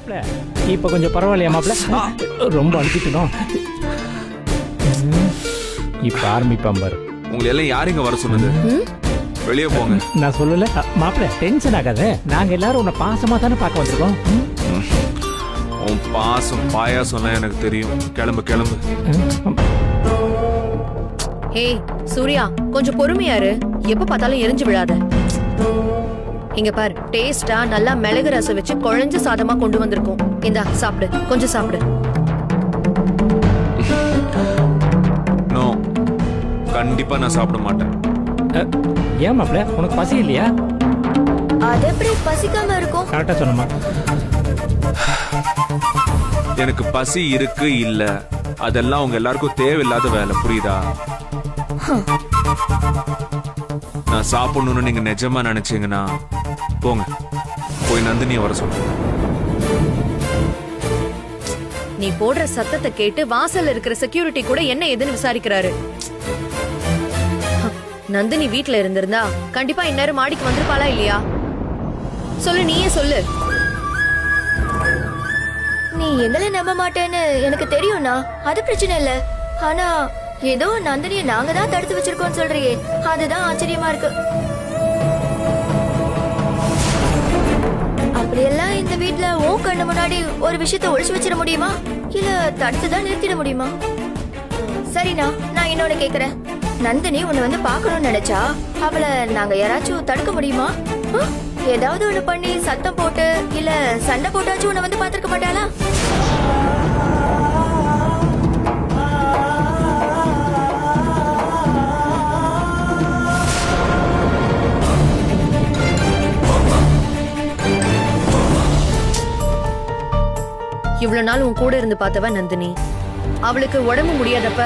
மாப்பிள இப்ப கொஞ்சம் பரவாயில்லையா மாப்பிள? ரொம்ப அழுத்திட்டோம். இப்ப ஆரம்பிப்பான் பாரு. உங்களை எல்லாம் யாருங்க வர சொன்னது? வெளியே போங்க. நான் சொல்லல மாப்பிள, டென்ஷன் ஆகாத. நாங்க எல்லாரும் உன்னை பாசமா தானே பார்க்க வந்திருக்கோம். உன் பாசம் பாயாசம்லாம் எனக்கு தெரியும். கிளம்பு கிளம்பு. ஏய் சூர்யா, கொஞ்சம் பொறுமையாரு. எப்ப பார்த்தாலும் எரிஞ்சு விழாத. இங்க பாரு, டேஸ்டா நல்லா மிளகு ரசம் வச்சு குழஞ்ச சாதமா கொண்டு வந்திருக்கோம். இந்தா சாப்பிடு, கொஞ்சம் சாப்பிடு. நோ, கண்டிப்பா நான் சாப்பிட மாட்டேன். ஏன் மாப்பிள, உனக்கு பசி இல்லையா? அது எப்படி பசிக்காம இருக்கும்? கரெக்டா சொன்னமா. எனக்கு பசி இருக்கு இல்ல, அதெல்லாம் உங்க எல்லாருக்கும் தேவையில்லாத வேலை, புரியுதா? நான் சாப்பிடணும்னு நீங்க நிஜமா நினைச்சீங்கன்னா போங்க, போய் நந்தினியை வர சொல்லுங்க. நீ போடுற சத்தத்தை கேட்டு வாசல்ல இருக்கிற செக்யூரிட்டி கூட என்ன ஏதுன்னு விசாரிக்கிறாரு. நந்தினி வீட்ல இருந்திருந்தா கண்டிப்பா இந்நேரம் மாடிக்கு வந்திருப்பாளா இல்லையா? சொல்லு, நீயே சொல்லு. நீ எங்களை நம்ப மாட்டேன்னு எனக்கு தெரியும்னா அது பிரச்சனை இல்ல. ஆனா ஏதோ நந்தினியை நாங்க தான் தடுத்து வச்சிருக்கோம் சொல்றியே, அதுதான் ஆச்சரியமா இருக்கு. அப்படியெல்லாம் இந்த வீட்ல ஓ கண்ணு முன்னாடி ஒரு விஷயத்த ஒளிச்சு வச்சிட முடியுமா? இல்ல தடுத்துதான் நிறுத்திட முடியுமா? சரிண்ணா, நான் இன்னொன்னு கேக்குறேன். நந்தினி உன்னை வந்து பாக்கணும்னு நினைச்சா அவளை நாங்க யாராச்சும் தடுக்க முடியுமா? ஏதாவது ஒண்ணு பண்ணி சத்தம் போட்டு இல்ல சண்டை போட்டாச்சும் உன்னை வந்து பாத்துருக்க மாட்டாளா? இவ்வளவு நாள் உன் கூட இருந்து பார்த்தவ நந்தினி. அவளுக்கு உடம்பு முடியாதப்ப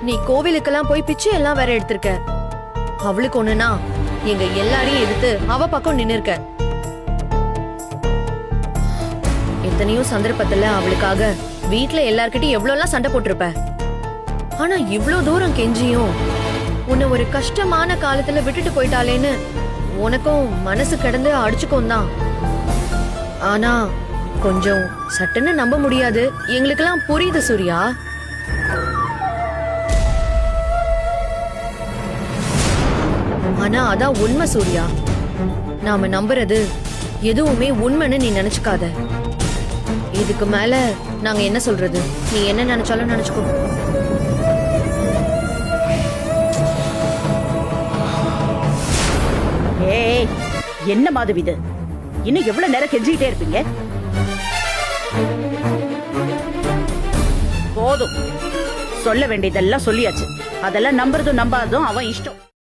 நீ கோவிலுக்கெல்லாம் போய் பிச்சை எல்லாம் வேற எடுத்திருக்க. அவளுக்கு ஒண்ணுனா எங்க எல்லாரையும் எதிர்த்து அவ பக்கம் நின்னு இருக்க. எத்தனையோ சந்தர்ப்பத்துல அவளுக்காக வீட்டுல எல்லார்கிட்டயும் எவ்வளவு எல்லாம் சண்டை போட்டிருப்ப. ஆனா இவ்வளவு தூரம் கெஞ்சியும் உன்னை ஒரு கஷ்டமான காலத்துல விட்டுட்டு போயிட்டாளேன்னு உனக்கும் மனசு கிடந்து அடிச்சுக்கும் தான். ஆனா கொஞ்சம் சட்டுன்னு நம்ப முடியாது. எங்களுக்கெல்லாம் புரியுது சூர்யா. ஆனா அதான் உண்மை சூர்யா. நாம நம்புறது எதுவுமே உண்மைன்னு நீ நினைச்சுக்காத. இதுக்கு மேல நாங்க என்ன சொல்றது? நீ என்ன நினைச்சாலும் நினைச்சுக்கோ. ஏய், என்ன மாதவி இது? இன்னும் எவ்வளவு நேரம் கெஞ்சிக்கிட்டே இருப்பீங்க? போதும், சொல்ல வேண்டியதெல்லாம் சொல்லியாச்சு. அதெல்லாம் நம்புறதும் நம்பாததும் அவன் இஷ்டம்.